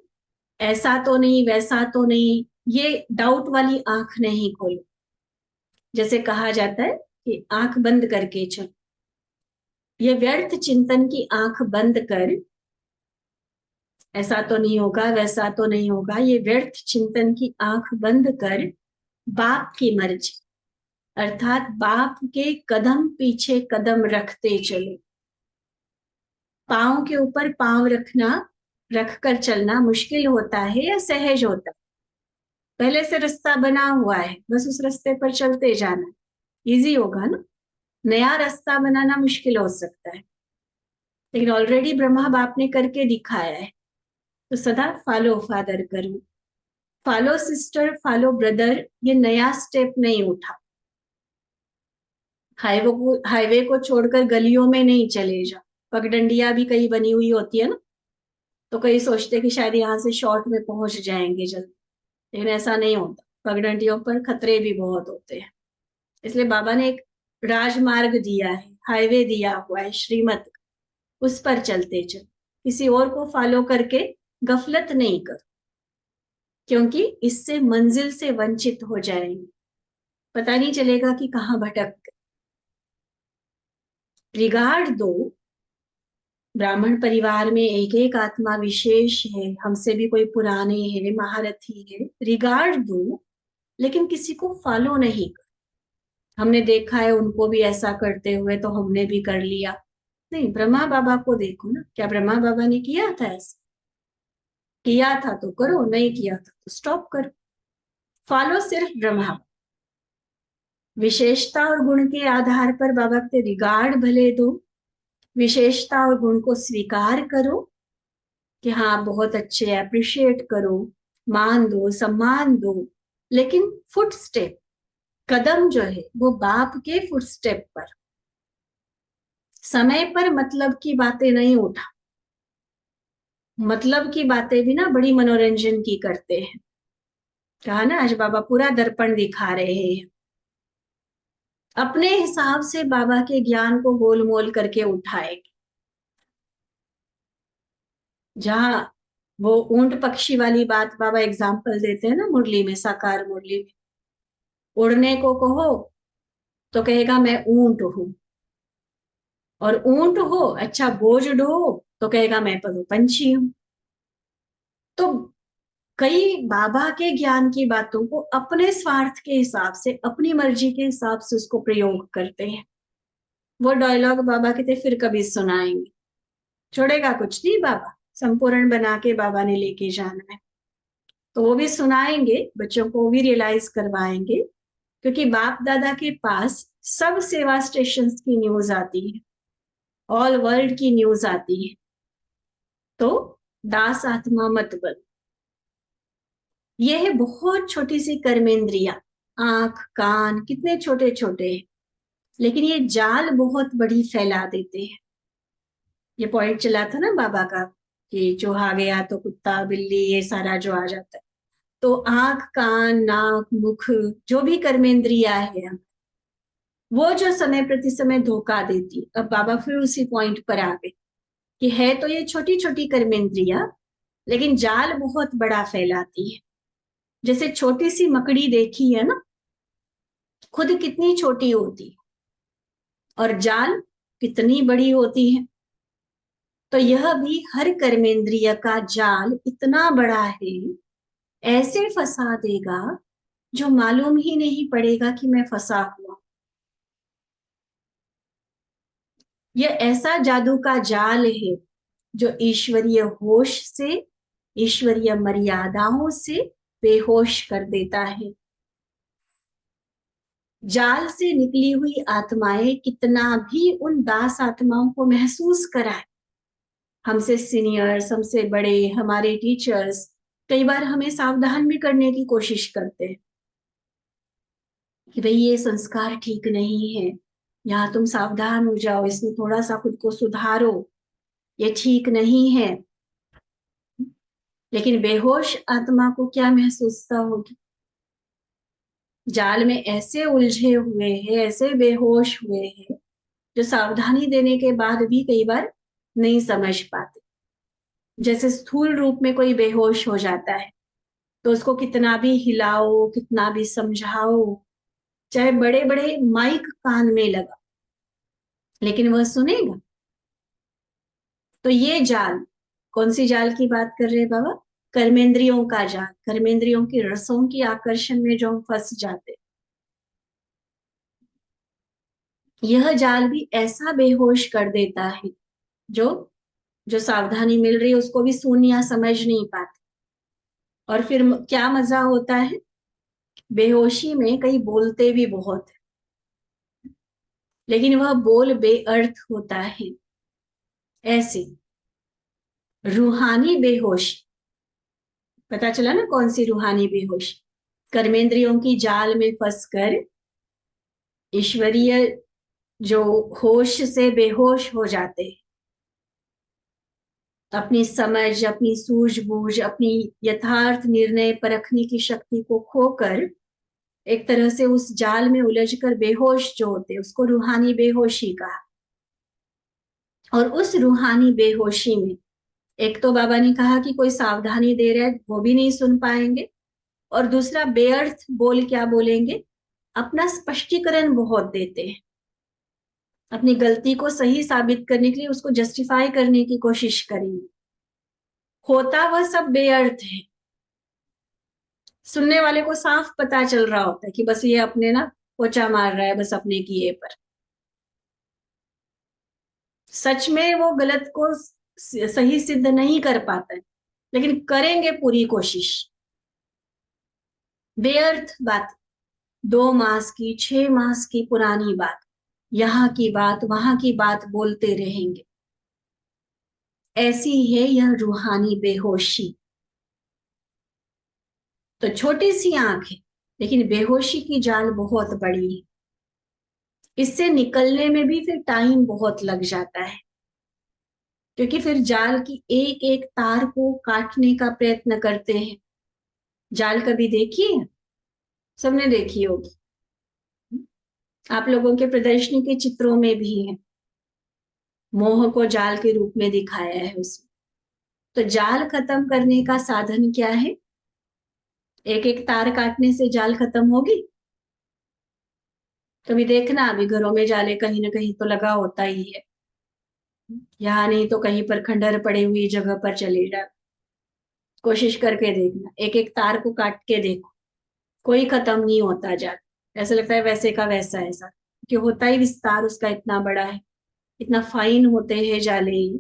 ऐसा तो नहीं, वैसा तो नहीं, ये डाउट वाली आंख नहीं खोलो। जैसे कहा जाता है कि आंख बंद करके चलो, ये व्यर्थ चिंतन की आंख बंद कर ऐसा तो नहीं होगा, वैसा तो नहीं होगा, ये व्यर्थ चिंतन की आंख बंद कर बाप की मर्जी अर्थात बाप के कदम पीछे कदम रखते चलो। पाँव के ऊपर पाँव रख कर चलना मुश्किल होता है या सहज होता है? पहले से रास्ता बना हुआ है, बस उस रास्ते पर चलते जाना, इजी होगा ना। नया रास्ता बनाना मुश्किल हो सकता है, लेकिन ऑलरेडी ब्रह्मा बाप ने करके दिखाया है। तो सदा फॉलो फादर करो, फॉलो सिस्टर, फॉलो ब्रदर, ये नया स्टेप नहीं उठा। हाईवे को छोड़कर गलियों में नहीं चले जा। पगडंडियां भी कहीं बनी हुई होती है ना, तो कई सोचते कि शायद यहाँ से शॉर्ट में पहुंच जाएंगे जल्दी, लेकिन ऐसा नहीं होता। पगडंडियों पर खतरे भी बहुत होते हैं। इसलिए बाबा ने एक राजमार्ग दिया है, हाईवे दिया हुआ है श्रीमत, उस पर चलते चल, किसी और को फॉलो करके गफलत नहीं कर, क्योंकि इससे मंजिल से वंचित हो जाएंगे, पता नहीं चलेगा कि कहाँ भटक गए। रिगार्ड दो, ब्राह्मण परिवार में एक एक आत्मा विशेष है, हमसे भी कोई पुराने है, महारथी है, रिगार्ड दो, लेकिन किसी को फॉलो नहीं कर। हमने देखा है उनको भी ऐसा करते हुए तो हमने भी कर लिया, नहीं। ब्रह्मा बाबा को देखो ना, क्या ब्रह्मा बाबा ने किया था ऐसा? किया था तो करो, नहीं किया था तो स्टॉप करो। फॉलो सिर्फ ब्रह्मा। विशेषता और गुण के आधार पर बाबा के रिगार्ड भले दो, विशेषता और गुण को स्वीकार करो कि हाँ आप बहुत अच्छे, अप्रिशिएट करो, मान दो, सम्मान दो, लेकिन फुट स्टेप, कदम जो है वो बाप के फुट स्टेप पर, समय पर मतलब की बातें नहीं उठा। मतलब की बातें भी ना बड़ी मनोरंजन की करते हैं। कहा ना आज बाबा पूरा दर्पण दिखा रहे हैं, अपने हिसाब से बाबा के ज्ञान को गोलमोल करके उठाएंगे। जहां वो ऊंट पक्षी वाली बात बाबा एग्जाम्पल देते हैं ना मुरली में, साकार मुरली में, उड़ने को कहो तो कहेगा मैं ऊंट हूं, और ऊंट हो अच्छा बोझ ढो तो कहेगा मैं पंछी हूं। तो कई बाबा के ज्ञान की बातों को अपने स्वार्थ के हिसाब से, अपनी मर्जी के हिसाब से उसको प्रयोग करते हैं। वो डायलॉग बाबा कहते फिर कभी सुनाएंगे, छोड़ेगा कुछ नहीं बाबा, संपूर्ण बना के बाबा ने लेके जाना है। तो वो भी सुनाएंगे, बच्चों को भी रियलाइज करवाएंगे, क्योंकि बाप दादा के पास सब सेवा स्टेशन की न्यूज आती है, ऑल वर्ल्ड की न्यूज आती है। तो दास आत्मा मत बन। यह है बहुत छोटी सी कर्मेंद्रिया, आंख कान कितने छोटे छोटे हैं, लेकिन ये जाल बहुत बड़ी फैला देते हैं। ये पॉइंट चला था ना बाबा का कि चूहा गया तो कुत्ता बिल्ली ये सारा जो आ जाता है। तो आंख कान नाक मुख जो भी कर्मेंद्रिया है, वो जो समय प्रति समय धोखा देती। अब बाबा फिर उसी पॉइंट पर आ गए कि है तो ये छोटी छोटी कर्मेंद्रिया, लेकिन जाल बहुत बड़ा फैलाती है। जैसे छोटी सी मकड़ी देखी है ना, खुद कितनी छोटी होती है और जाल कितनी बड़ी होती है। तो यह भी हर कर्मेंद्रिय का जाल इतना बड़ा है, ऐसे फंसा देगा जो मालूम ही नहीं पड़ेगा कि मैं फंसा हुआ। यह ऐसा जादू का जाल है जो ईश्वरीय होश से, ईश्वरीय मर्यादाओं से बेहोश कर देता है। जाल से निकली हुई आत्माएं कितना भी उन दास आत्माओं को महसूस कराए, हमसे सीनियर्स, हमसे बड़े, हमारे टीचर्स कई बार हमें सावधान भी करने की कोशिश करते हैं कि भाई ये संस्कार ठीक नहीं है, यहाँ तुम सावधान हो जाओ, इसमें थोड़ा सा खुद को सुधारो, ये ठीक नहीं है। लेकिन बेहोश आत्मा को क्या महसूसता होगी? जाल में ऐसे उलझे हुए हैं, ऐसे बेहोश हुए हैं, जो सावधानी देने के बाद भी कई बार नहीं समझ पाते। जैसे स्थूल रूप में कोई बेहोश हो जाता है तो उसको कितना भी हिलाओ, कितना भी समझाओ, चाहे बड़े बड़े माइक कान में लगा, लेकिन वह सुनेगा? तो ये जाल कौन सी जाल की बात कर रहे हैं बाबा? कर्मेंद्रियों का जाल, कर्मेंद्रियों की रसों की आकर्षण में जो हम फंस जाते, यह जाल भी ऐसा बेहोश कर देता है, जो जो सावधानी मिल रही है उसको भी सुन या समझ नहीं पाते। और फिर क्या मजा होता है, बेहोशी में कई बोलते भी बहुत है, लेकिन वह बोल बेअर्थ होता है। ऐसे रूहानी बेहोशी, पता चला ना कौन सी रूहानी बेहोशी? कर्मेंद्रियों की जाल में फंसकर ईश्वरीय जो होश से बेहोश हो जाते हैं, अपनी समझ, अपनी सूझबूझ, अपनी यथार्थ निर्णय परखने की शक्ति को खोकर एक तरह से उस जाल में उलझकर बेहोश जो होते, उसको रूहानी बेहोशी कहा। और उस रूहानी बेहोशी में एक तो बाबा ने कहा कि कोई सावधानी दे रहा है वो भी नहीं सुन पाएंगे, और दूसरा बेअर्थ बोल क्या बोलेंगे, अपना स्पष्टीकरण बहुत देते हैं, अपनी गलती को सही साबित करने के लिए उसको जस्टिफाई करने की कोशिश करेंगे। होता वह सब बेअर्थ है, सुनने वाले को साफ पता चल रहा होता है कि बस ये अपने ना पोचा मार रहा है बस अपने किए पर। सच में वो गलत को सही सिद्ध नहीं कर पाता है, लेकिन करेंगे पूरी कोशिश। बेअर्थ बात, 2 मास की 6 मास की पुरानी बात, यहाँ की बात वहां की बात बोलते रहेंगे। ऐसी है यह रूहानी बेहोशी। तो छोटी सी आंख है, लेकिन बेहोशी की जाल बहुत बड़ी है। इससे निकलने में भी फिर टाइम बहुत लग जाता है, क्योंकि फिर जाल की एक एक तार को काटने का प्रयत्न करते हैं। जाल कभी देखी है? सबने देखी होगी, आप लोगों के प्रदर्शनी के चित्रों में भी है, मोह को जाल के रूप में दिखाया है उसमें। तो जाल खत्म करने का साधन क्या है? एक एक तार काटने से जाल खत्म होगी? कभी देखना, अभी घरों में जाले कहीं ना कहीं तो लगा होता ही है, यहाँ नहीं तो कहीं पर खंडहर पड़ी हुई जगह पर चले जाओ, कोशिश करके देखना, एक एक तार को काट के देखो, कोई खत्म नहीं होता जाल। ऐसा लगता है वैसे का वैसा ऐसा, कि होता ही विस्तार उसका इतना बड़ा है, इतना फाइन होते हैं जाले।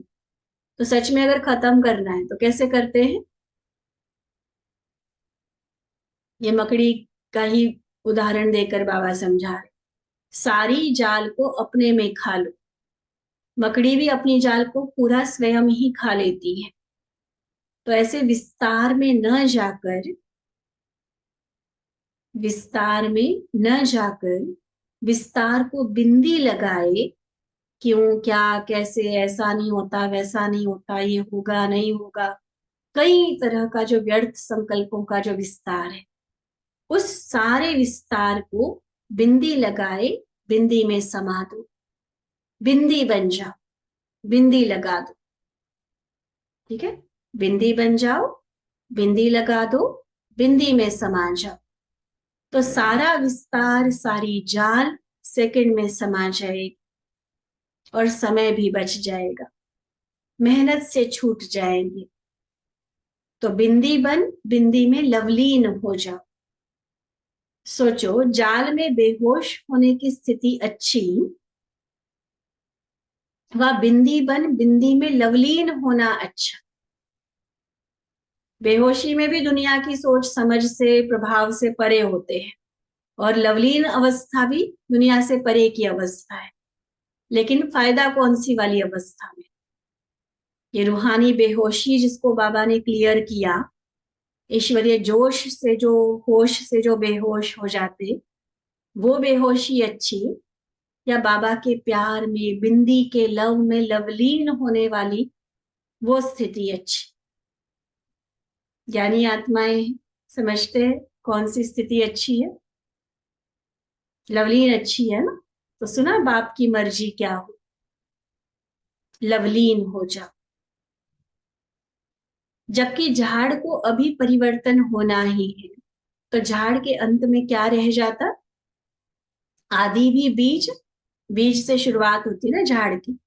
तो सच में अगर खत्म करना है तो कैसे करते हैं? ये मकड़ी का ही उदाहरण देकर बाबा समझा रहे, सारी जाल को अपने में खा लो। मकड़ी भी अपनी जाल को पूरा स्वयं ही खा लेती है। तो ऐसे विस्तार में न जाकर, विस्तार में न जाकर विस्तार को बिंदी लगाए, क्यों क्या कैसे, ऐसा नहीं होता वैसा नहीं होता, ये होगा नहीं होगा, कई तरह का जो व्यर्थ संकल्पों का जो विस्तार है, उस सारे विस्तार को बिंदी लगाए, बिंदी में समा दो, बिंदी बन जाओ, बिंदी लगा दो। ठीक है, बिंदी बन जाओ, बिंदी लगा दो, बिंदी में समा जाओ। तो सारा विस्तार, सारी जाल सेकंड में समा जाएगी, और समय भी बच जाएगा, मेहनत से छूट जाएंगे। तो बिंदी बन बिंदी में लवलीन हो जाओ। सोचो, जाल में बेहोश होने की स्थिति अच्छी, वह बिंदी बन बिंदी में लवलीन होना अच्छा। बेहोशी में भी दुनिया की सोच समझ से, प्रभाव से परे होते हैं, और लवलीन अवस्था भी दुनिया से परे की अवस्था है। लेकिन फायदा कौन सी वाली अवस्था में? ये रूहानी बेहोशी जिसको बाबा ने क्लियर किया, ईश्वरीय जोश से जो, होश से जो बेहोश हो जाते, वो बेहोशी अच्छी, या बाबा के प्यार में, बिंदी के लव में लवलीन होने वाली वो स्थिति अच्छी? ज्ञानी आत्माएं समझते हैं कौन सी स्थिति अच्छी है? लवलीन अच्छी है ना? तो सुना, बाप की मर्जी क्या हो, लवलीन हो जाओ। जबकि झाड़ को अभी परिवर्तन होना ही है, तो झाड़ के अंत में क्या रह जाता? आदि भी बीज, बीज से शुरुआत होती है ना झाड़ की,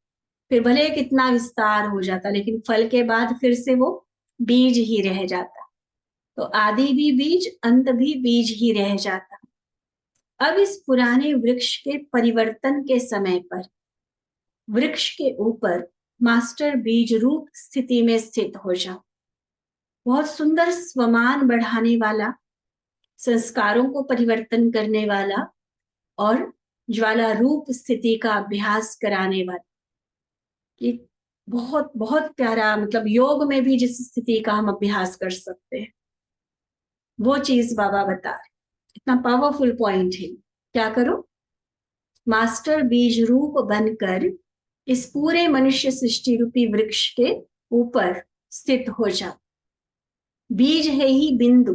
फिर भले कितना विस्तार हो जाता, लेकिन फल के बाद फिर से वो बीज ही रह जाता। तो आदि भी बीज, अंत भी बीज ही रह जाता। अब इस पुराने वृक्ष के परिवर्तन के समय पर वृक्ष के ऊपर मास्टर बीज रूप स्थिति में स्थित हो जाओ। बहुत सुंदर स्वमान बढ़ाने वाला, संस्कारों को परिवर्तन करने वाला और ज्वाला रूप स्थिति का अभ्यास कराने वाला। ये बहुत बहुत प्यारा, मतलब योग में भी जिस स्थिति का हम अभ्यास कर सकते हैं वो चीज बाबा बता रहे। इतना पावरफुल पॉइंट है। क्या करो? मास्टर बीज रूप बनकर इस पूरे मनुष्य सृष्टि रूपी वृक्ष के ऊपर स्थित हो जाओ। बीज है ही बिंदु,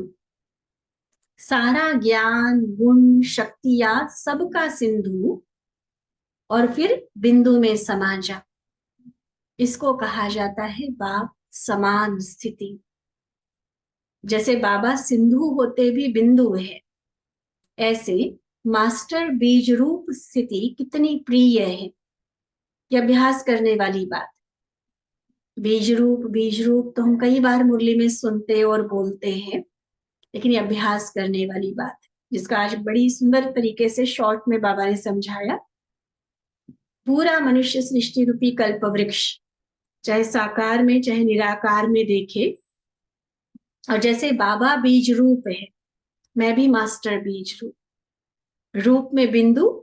सारा ज्ञान गुण शक्तियां सबका सिंधु, और फिर बिंदु में समा जा। इसको कहा जाता है बाप समान स्थिति। जैसे बाबा सिंधु होते भी बिंदु है, ऐसे मास्टर बीज रूप स्थिति कितनी प्रिय है। यह अभ्यास करने वाली बात। बीज रूप तो हम कई बार मुरली में सुनते और बोलते हैं, लेकिन ये अभ्यास करने वाली बात है, जिसका आज बड़ी सुंदर तरीके से शॉर्ट में बाबा ने समझाया। पूरा मनुष्य सृष्टि रूपी कल्प वृक्ष, चाहे साकार में चाहे निराकार में देखे, और जैसे बाबा बीज रूप है, मैं भी मास्टर बीज रूप में बिंदु,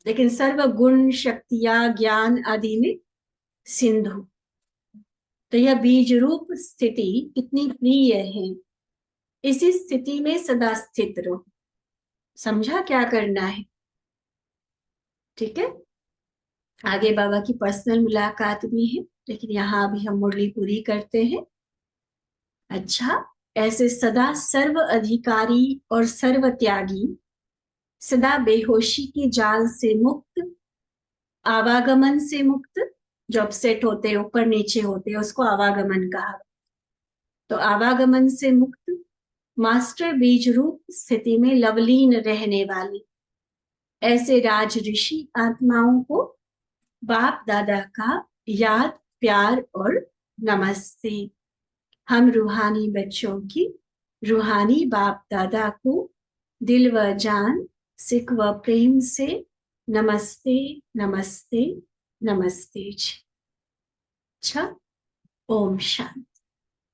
लेकिन सर्व गुण शक्तियां ज्ञान आदि में सिंधु। तो यह बीज रूप स्थिति कितनी प्रिय है। इसी स्थिति में सदा स्थित रहो। समझा क्या करना है? ठीक है। आगे बाबा की पर्सनल मुलाकात भी है, लेकिन यहाँ अभी हम मुरली पूरी करते हैं। अच्छा, ऐसे सदा सर्व अधिकारी और सर्व त्यागी, सदा बेहोशी की जाल से मुक्त, आवागमन से मुक्त, जो अपसेट होते हैं ऊपर नीचे होते हैं उसको आवागमन कहा। तो आवागमन से मुक्त, मास्टर बीज रूप स्थिति में लवलीन रहने वाली ऐसे राज ऋषि आत्माओं को बाप दादा का याद प्यार और नमस्ते। हम रूहानी बच्चों की रूहानी बाप दादा को दिल व जान सिख व प्रेम से नमस्ते नमस्ते नमस्ते। अच्छा, ओम शांति।